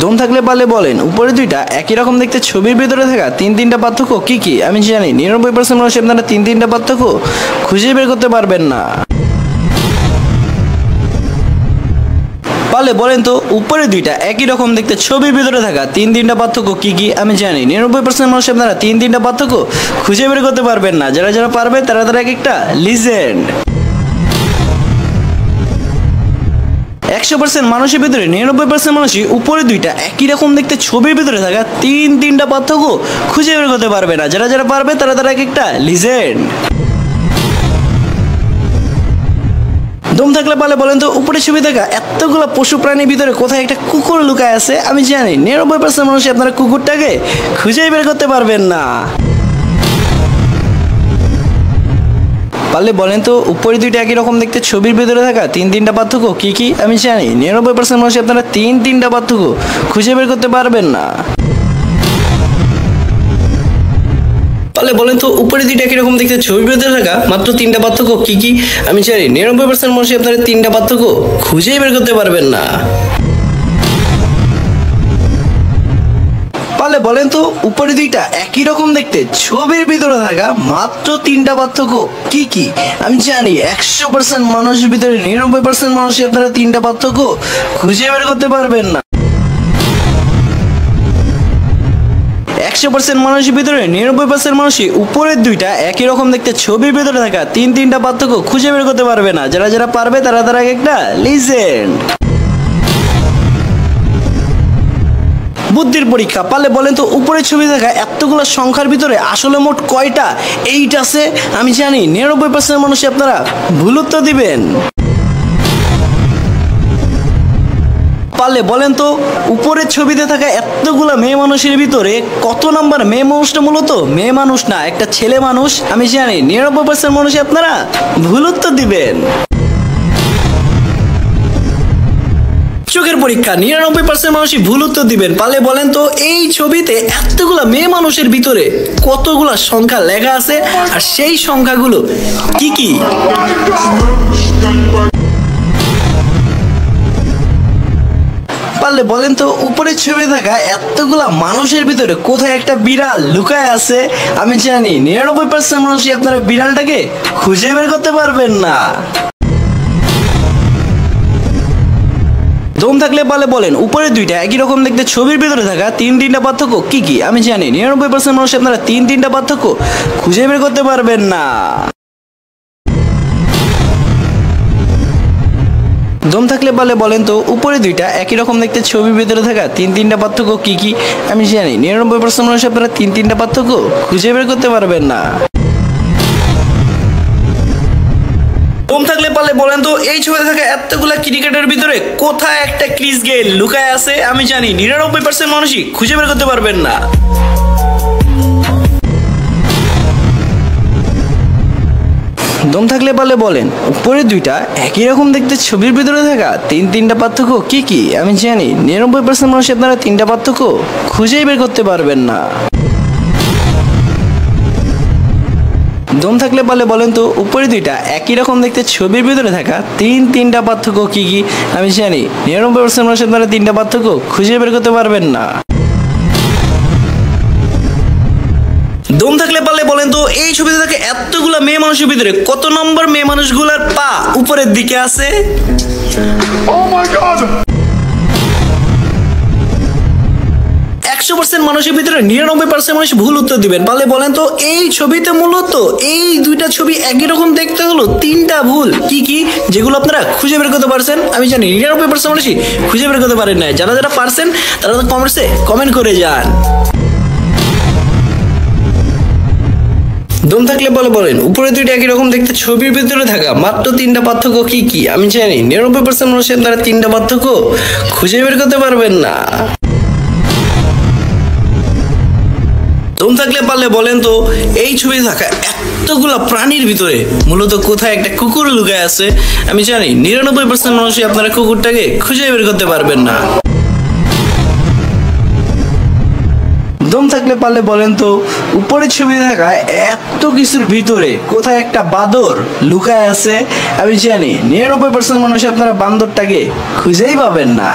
দম থাকলে পারলে বলেন উপরে দুইটা একই রকম দেখতে ছবির ভিতরে থাকা তিনটা পার্থক্য কি কি? আমি জানি 99% মানুষ আপনারা তিনটা পার্থক্য খুঁজে বের করতে পারবেন না। পারলে বলেন তো উপরে দুইটা একই রকম দেখতে ছবির ভিতরে থাকা তিনটা পার্থক্য কি কি? আমি জানি 99% মানুষ আপনারা তিনটা পার্থক্য খুঁজে বের করতে পারবেন না। যারা যারা পারবে তারা তারা এক একটা লিজেন্ড। 100% মানুষের ভিতরে 99% মানুষই উপরে দুইটা একই রকম দেখতে ছবির ভিতরে থাকা তিনটা পার্থক্য খুঁজে বের করতে পারবে না। যারা যারা পারবে তারা তারা এক একটা লিজেন্ড। দম থাকলে পারলে বলেন তো উপরে ছবি থাকা এতগুলো পশু প্রাণীর ভিতরে কোথায় একটা কুকুর লুকায় আছে? আমি জানি 99% মানুষ আপনারা কুকুরটাকে খুঁজে বের করতে পারবেন না। পারলে বলেন তো উপরে দুইটা একই রকম দেখতে ছবির ভিতরে থাকা তিনটা পার্থক্য কি কি? আমি জানি 99% মানুষ আপনারা তিনটা পার্থক্য খুঁজে বের করতে পারবেন না। পারলে বলেন তো উপরে দুইটা একই রকম দেখতে ছবির ভিতরে থাকা মাত্র তিনটা পার্থক্য কি কি? আমি জানি 99% মানুষ আপনারা তিনটা পার্থক্য খুঁজেই বের করতে পারবেন না। পারলে বলেন তো উপরে দুইটা একই রকম দেখতে ছবির ভিতরে থাকা মাত্র তিনটা পার্থক্য কি কি? আমি জানি 100% মানুষের ভিতরে 99% মানুষ আপনারা তিনটা পার্থক্য খুঁজে বের করতে পারবেন না। 100% মানুষের ভিতরে 99% মানুষই উপরের দুইটা একই রকম দেখতে ছবির ভিতরে থাকা তিনটা পার্থক্য খুঁজে বের করতে পারবে না। যারা যারা পারবে তারা তারা একটা লিজেন্ড। বুদ্ধির পরীক্ষা। পারলে বলেন তো উপরে ছবি থাকা এতগুলো সংখ্যার ভিতরে আসলে মোট কয়টা 8 আছে? আমি জানি 99% মানুষ আপনারা ভুল উত্তর দিবেন। পারলে বলেন তো উপরের ছবিতে থাকা এতগুলা মেয়ে মানুষের ভিতরে কত নাম্বার মেয়ে মানুষটা মূলত মেয়ে মানুষ না, একটা ছেলে মানুষ? আমি জানি 99% মানুষ আপনারা ভুল উত্তর দিবেন। চোখের পরীক্ষা। 99% মানুষই ভুল উত্তর দিবেন। পারলে বলেন তো এই ছবিতে এতগুলা মেয়ে মানুষের ভিতরে কতগুলা সংখ্যা লেখা আছে আর সেই সংখ্যাগুলো কি কি? পারলে বলেন তো উপরে ছবি থাকা এতগুলা মানুষের ভিতরে কোথায় একটা বিড়াল লুকায় আছে? আমি জানি 99% মানুষই আপনারা বিড়ালটাকে খুঁজে বের করতে পারবেন না। দম থাকলে পারলে বলেন উপরে দুইটা একই রকম দেখতে ছবির ভিতরে থাকা তিনটা পার্থক্য কি কি? আমি জানি 99% মানুষ আপনারা তিনটা পার্থক্য খুঁজে বের করতে পারবেন না। দম থাকলে পারলে বলেন তো উপরে দুইটা একই রকম দেখতে ছবির ভিতরে থাকা তিনটা পার্থক্য কি কি? আমি জানি 99% মানুষ আপনারা তিনটা পার্থক্য খুঁজে বের করতে পারবেন না। দম থাকলে পারলে বলেন তো এই ছবিতে থাকা এতগুলা ক্রিকেটের ভিতরে কোথায় একটা ক্রিস গেইল লুকায় আছে? আমি জানি 99% মানুষই খুঁজে বের করতে পারবেন না। দম থাকলে পারলে বলেন উপরে দুইটা একই রকম দেখতে ছবির ভিতরে থাকা তিনটা পার্থক্য কি কি? আমি জানি 99% মানুষ আপনারা তিনটা পার্থক্য খুঁজেই বের করতে পারবেন না। দম থাকলে পারলে বলেন তো উপরে দুইটা একই রকম দেখতে ছবির ভিতরে থাকা তিনটা পার্থক্য কি কি? আমি জানি 99% মানুষ আপনারা তিনটা পার্থক্য খুঁজে বের করতে পারবেন না। দম থাকলে পারলে বলেন তো এই ছবিতে থাকে এতগুলা মেয়ে মানুষের ভিতরে কত নম্বর মেয়ে মানুষগুলার পা উপরের দিকে আছে? Oh my God! 100% মানুষের ভিতরে 99% মানুষ ভুল উত্তর দিবেন। পারলে বলেন তো এই ছবিতে মূলত এই দুইটা ছবি একই রকম দেখতে হলো তিনটা ভুল কি কি যেগুলো আপনারা খুঁজে বের করতে পারছেন? আমি জানি 99% মানুষই খুঁজে বের করতে পারেন না। যারা যারা পারছেন তারা তো কমেন্টসে কমেন্ট করে যান। দম থাকলে বলেন উপরে দুইটা একই রকম দেখতে ছবির ভিতরে থাকা মাত্র তিনটা পার্থক্য কি কি? আমি জানি 99% মানুষ আপনারা তিনটা পার্থক্য খুঁজে বের করতে পারবেন না। দম থাকলে পারলে বলেন তো এই ছবি থাকা এতগুলা প্রাণীর ভিতরে মূলত কোথায় একটা কুকুর লুকায় আছে? আমি জানি 99% মানুষই আপনারা কুকুরটাকে খুঁজে বের করতে পারবেন না। দম থাকলে পারলে বলেন তো উপরে ছবি থাকা এত কিছুর ভিতরে কোথায় একটা বাঁদর লুকায় আছে? আমি জানি 99% মানুষ আপনারা বান্দরটাকে খুঁজেই পাবেন না।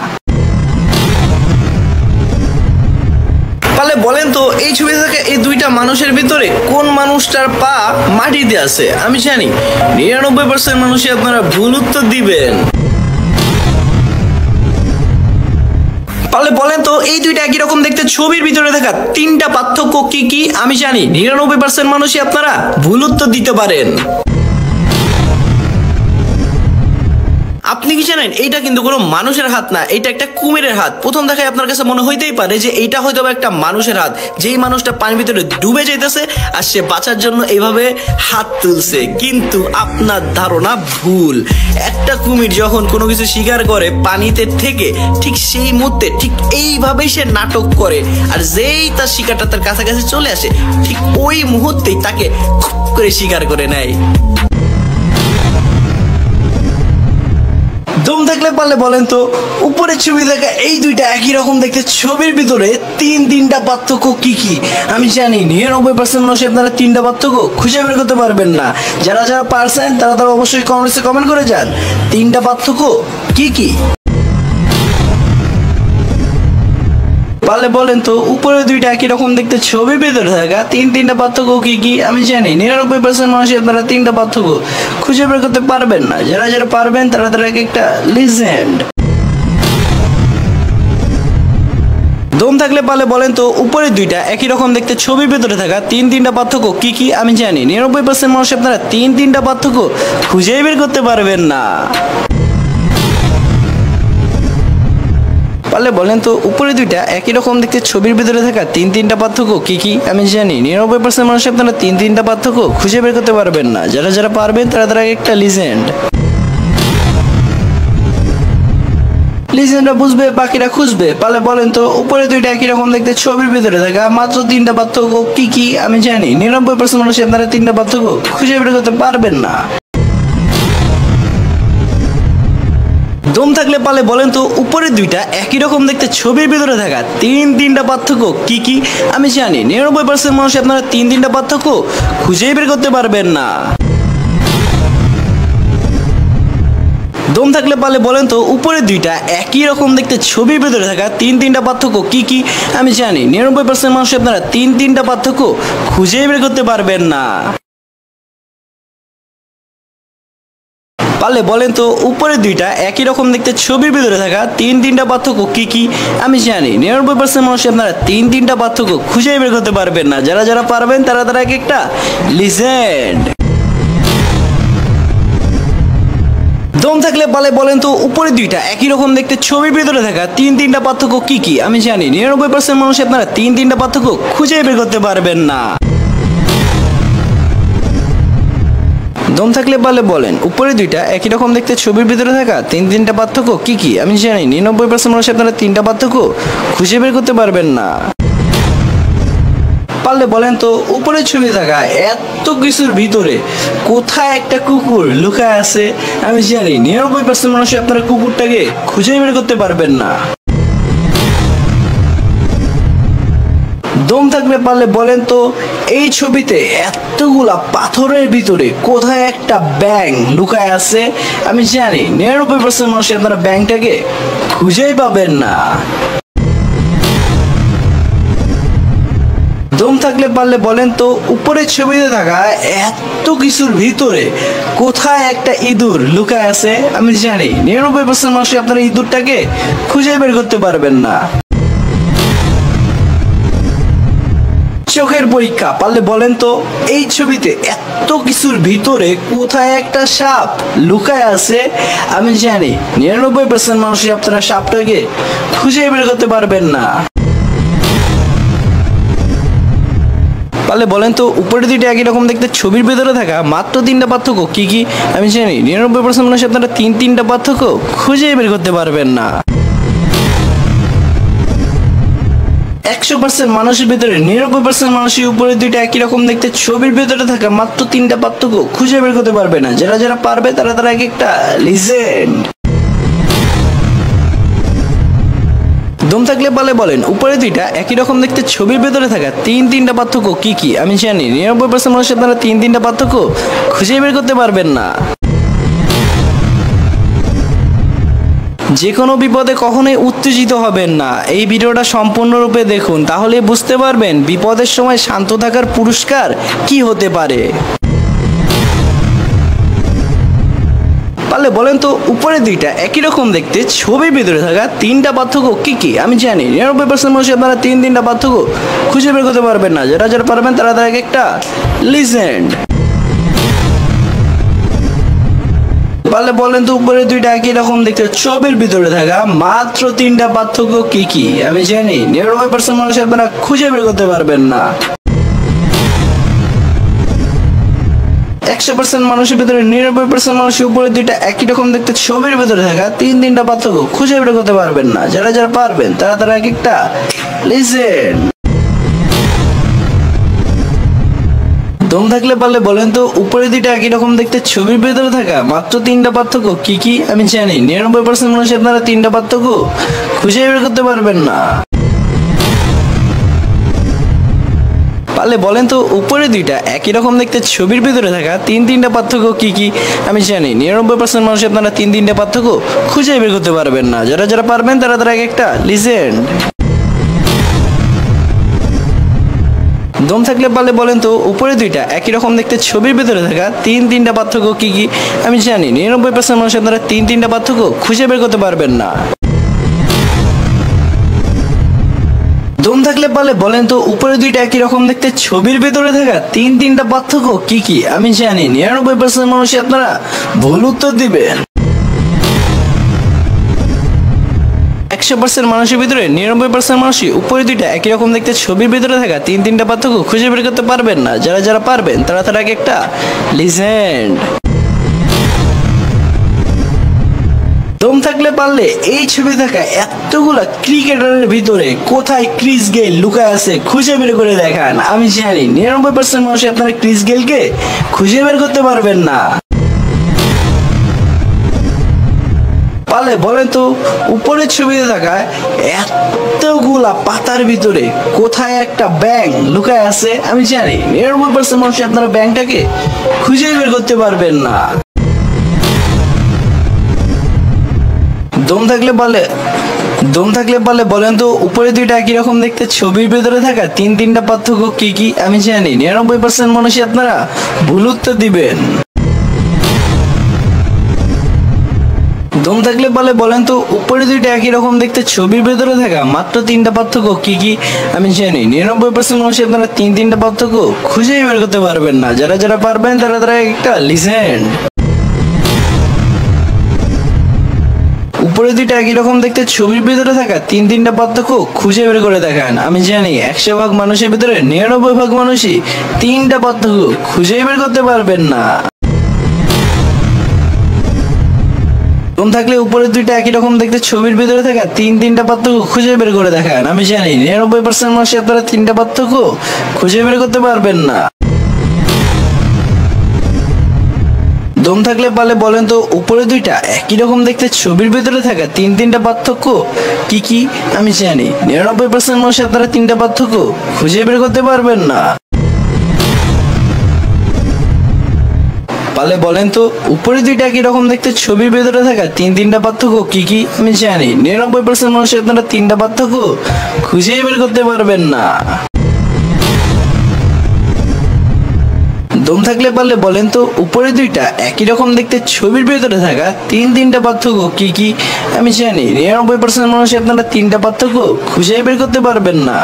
পারলে বলেন তো এই ছবি থেকে এই দুইটা মানুষের ভিতরে কোন মানুষটার পা মাটিতে আছে? আমি জানি 99% মানুষই আপনারা ভুল উত্তর দিবেন। পারলে বলেন তো এই দুইটা একই রকম দেখতে ছবির ভিতরে থাকা তিনটা পার্থক্য কি কি? আমি জানি 99% মানুষই আপনারা ভুল উত্তর দিতে পারেন। আপনি কি জানেন এইটা কিন্তু কোনো মানুষের হাত না, এটা একটা কুমিরের হাত। প্রথম দেখায় আপনার কাছে মনে হইতেই পারে যে এইটা হয়তো একটা মানুষের হাত, যেই মানুষটা পানির ভিতরে ডুবে যাইতেছে আর সে বাঁচার জন্য এইভাবে হাত তুলছে। কিন্তু আপনার ধারণা ভুল। একটা কুমির যখন কোনো কিছু শিকার করে পানিতে থেকে, ঠিক সেই মুহূর্তে ঠিক এইভাবেই সে নাটক করে, আর যেই তার শিকারটা তার কাছাকাছি চলে আসে ঠিক ওই মুহূর্তেই তাকে খুব করে শিকার করে নেয়। দম থাকলে পারলে বলেন তো উপরের ছবি দেখা এই দুইটা একই রকম দেখতে ছবির ভিতরে তিনটা পার্থক্য কি কি? আমি জানি 99% মানুষ আপনারা তিনটা পার্থক্য খুঁজে বের করতে পারবেন না। যারা যারা পারছেন তারা অবশ্যই কমেন্টসে কমেন্ট করে যান তিনটা পার্থক্য কি কি। পারলে বলেন তো উপরে দুইটা একই রকম দেখতে ছবির ভিতরে থাকা তিনটা পার্থক্য কি কি? আমি জানি 99% মানুষ আপনারা তিনটা পার্থক্য খুঁজে বের করতে পারবেন না। যারা যারা পারবেন তারা একটা লিজেন্ড। দম থাকলে পারলে বলেন তো উপরে দুইটা একই রকম দেখতে ছবির ভিতরে থাকা তিনটা পার্থক্য কি কি? আমি জানি 99% মানুষ আপনারা তিনটা পার্থক্য খুঁজে বের করতে পারবেন না। পারলে বলেন তো উপরে দুইটা একই রকম দেখতে ছবির ভিতরে থাকা তিনটা পার্থক্য কি কি? আমি জানি 99% মানুষ আপনারা তিনটা পার্থক্য খুঁজে বের করতে পারবেন না। যারা যারা পারবেন তারা একটা লিজেন্ড। লিজেন্ডরা বুঝবে বাকিরা খুঁজবে। পারলে বলেন তো উপরে দুইটা একই রকম দেখতে ছবির ভিতরে থাকা মাত্র তিনটা পার্থক্য কি কি? আমি জানি 99% মানুষ আপনারা তিনটা পার্থক্য খুঁজে বের করতে পারবেন না। দম থাকলে পারলে বলেন তো উপরে দুইটা একই রকম দেখতে ছবির ভিতরে থাকা তিনটা পার্থক্য কি কি? আমি জানি 99% মানুষ আপনারা তিনটা পার্থক্য খুঁজে বের করতে পারবেন না। দম থাকলে পারলে বলেন তো উপরে দুইটা একই রকম দেখতে ছবির ভিতরে থাকা তিনটা পার্থক্য কি কি? আমি জানি 99% মানুষ আপনারা তিনটা পার্থক্য খুঁজে বের করতে পারবেন না। পারলে বলেন তো উপরে দুইটা একই রকম দেখতে ছবির ভিতরে থাকা তিনটা পার্থক্য কি কি? আমি জানি 99% মানুষ আপনারা তিনটা পার্থক্য খুঁজে বের করতে পারবেন না। যারা যারা পারবেন তারা একটা লিজেন্ড। দম থাকলে পারলে বলেন তো উপরে দুইটা একই রকম দেখতে ছবির ভিতরে থাকা তিনটা পার্থক্য কি কি? আমি জানি 99% মানুষ আপনারা তিনটা পার্থক্য খুঁজে বের করতে পারবেন না। দম থাকলে পারলে বলেন উপরে দুইটা একই রকম দেখতে ছবির ভিতরে থাকা তিনটা পার্থক্য কি কি? আমি জানি 99% মানুষ আপনারা তিনটা পার্থক্য খুঁজে বের করতে পারবেন না। পারলে বলেন তো উপরের ছবি থাকা এত কিছুর ভিতরে কোথায় একটা কুকুর লুকায় আছে? আমি জানি 99% মানুষ আপনারা কুকুরটাকে খুঁজে বের করতে পারবেন না। দম থাকলে পারলে বলেন তো এই ছবিতে এতগুলা পাথরের ভিতরে কোথায় একটা ব্যাং লুকায় আছে? আমি জানি 99% মানুষ আপনারা ব্যাংটাকে খুঁজেই পাবেন না। দম থাকলে পারলে বলেন তো উপরের ছবিতে থাকা এত কিছুর ভিতরে কোথায় একটা ইঁদুর লুকায় আছে? আমি জানি 99% মানুষ আপনারা ইঁদুরটাকে খুঁজে বের করতে পারবেন না। চোখের পরীক্ষা। পারলে বলেন তো এই ছবিতে এত কিছুর ভিতরে কোথায় একটা সাপ লুকায় আছে? আমি জানি 99% মানুষ আপনারা সাপটাকে খুঁজে বের করতে পারবেন না। পারলে বলেন তো উপরে দুইটা একই রকম দেখতে ছবির ভিতরে থাকা মাত্র তিনটা পার্থক্য কি কি? আমি জানি 99% মানুষ আপনারা তিনটা পার্থক্য খুঁজে বের করতে পারবেন না। 100% মানুষের ভিতরে 99% মানুষের উপরে দুইটা একই রকম দেখতে ছবির ভিতরে থাকা মাত্র তিনটা পার্থক্য খুঁজে বের করতে পারবে না। যারা যারা পারবে তারা একটা লিজেন্ড। দম থাকলে পারলে বলেন উপরে দুইটা একই রকম দেখতে ছবির ভিতরে থাকা তিনটা পার্থক্য কি কি? আমি জানি 99% মানুষ আপনারা তিনটা পার্থক্য খুঁজে বের করতে পারবেন না। যে কোনো বিপদে কখনোই উত্তেজিত হবেন না। এই ভিডিওটা সম্পূর্ণরূপে দেখুন, তাহলে বুঝতে পারবেন বিপদের সময় শান্ত থাকার পুরস্কার কি হতে পারে। পারলে বলেন তো উপরে দুইটা একই রকম দেখতে ছবির ভিতরে থাকা তিনটা পার্থক্য কি কি? আমি জানি 99% মানুষ আপনারা তিনটা পার্থক্য খুঁজে বের করতে পারবেন না। যারা যারা পারবেন তারা তারা একটা লিজেন্ড। পারলে বলেন তো উপরে দুইটা একই রকম দেখতে ছবির ভিতরে থাকা মাত্র তিনটা পার্থক্য কি কি? আমি জানি 99% মানুষ আপনারা খুঁজে বের করতে পারবেন না। 100% মানুষের ভিতরে 99% মানুষের উপরে দুইটা একই রকম দেখতে ছবির ভিতরে থাকা তিনটা পার্থক্য খুঁজে বের করতে পারবেন না। যারা যারা পারবেন তারা তারা এক একটা লিজেন্ড। দম থাকলে পারলে বলেন তো উপরে দুইটা একই রকম দেখতে ছবির ভিতরে থাকা মাত্র তিনটা পার্থক্য কি কি? আমি জানি 99% মানুষ আপনারা তিনটা পার্থক্য খুঁজে বের করতে পারবেন না। পারলে বলেন তো উপরে দুইটা একই রকম দেখতে ছবির ভিতরে থাকা তিনটা পার্থক্য কি কি? আমি জানি 99% মানুষ আপনারা তিনটা পার্থক্য খুঁজে বের করতে পারবেন না। যারা যারা পারবেন তারা তারা এক একটা লিজেন্ড। দম থাকলে পারলে বলেন তো উপরে দুইটা একই রকম দেখতে ছবির ভিতরে থাকা তিনটা পার্থক্য কি কি? আমি জানি 99% মানুষ আপনারা তিনটা পার্থক্য খুঁজে বের করতে পারবেন না। দম থাকলে পারলে বলেন তো উপরে দুইটা একই রকম দেখতে ছবির ভিতরে থাকা তিনটা পার্থক্য কি কি? আমি জানি 99% মানুষ আপনারা ভুল উত্তর দিবেন। 100% মানুষের ভিতরে 99% মানুষই উপরে দুইটা একই রকম দেখতে ছবির ভিতরে থাকা তিনটা পার্থক্য খুঁজে বের করতে পারবেন না। যারা যারা পারবেন তারা তারা একটা লিজেন্ড। দম থাকলে পারলে এই ছবি থাকা এতগুলা ক্রিকেটারের ভিতরে কোথায় ক্রিস গেইল লুকায় আছে খুঁজে বের করে দেখান। আমি জানি 99% মানুষ আপনারা ক্রিস গেইলকে খুঁজে বের করতে পারবেন না। পারলে বলেন তো উপরের ছবিতে থাকা এতগুলা পাতার ভিতরে কোথায় একটা ব্যাঙ লুকায় আছে। আমি জানি 99% মানুষ আপনারা ব্যাঙটাকে খুঁজে বের করতে পারবেন না। দম থাকলে পারলে বলেন তো উপরে দুইটা একই রকম দেখতে ছবির ভিতরে থাকা তিনটা পার্থক্য কি কি? আমি জানি 99% মানুষ আপনারা ভুল উত্তর দিবেন। দম থাকলে পারলে বলেন তো উপরে দুইটা একই রকম দেখতে ছবির ভিতরে থাকা মাত্র তিনটা পার্থক্য কি কি? আমি জানি 99% মানুষ আপনারা তিনটা পার্থক্য খুঁজে বের করতে পারবেন না। যারা যারা পারবেন তারা তারা একটা লিজেন্ড। উপরে দুইটা একই রকম দেখতে ছবির ভিতরে থাকা তিনটা পার্থক্য খুঁজে বের করে দেখান। আমি জানি 100% মানুষের ভিতরে 99% মানুষই তিনটা পার্থক্য খুঁজে বের করতে পারবেন না। দম থাকলে উপরে দুইটা একই রকম দেখতে ছবির ভিতরে থাকা তিনটা পার্থক্য খুঁজে বের করে দেখান। আমি জানি 99% মানুষ আপনারা তিনটা পার্থক্য খুঁজে বের করতে পারবেন না। দম থাকলে পারলে বলেন তো উপরে দুইটা একই রকম দেখতে ছবির ভিতরে থাকা তিনটা পার্থক্য কি কি? আমি জানি 99% মানুষ আপনারা তিনটা পার্থক্য খুঁজে বের করতে পারবেন না। পারলে বলেন তো উপরে দুইটা একই রকম দেখতে ছবির ভিতরে থাকা তিনটা পার্থক্য কি কি? আমি জানি 99% মানুষ আপনারা তিনটা পার্থক্য খুঁজে বের করতে পারবেন না। দম থাকলে পারলে বলেন তো উপরে দুইটা একই রকম দেখতে ছবির ভিতরে থাকা তিনটা পার্থক্য কি কি? আমি জানি 99% মানুষ আপনারা তিনটা পার্থক্য খুঁজে বের করতে পারবেন না।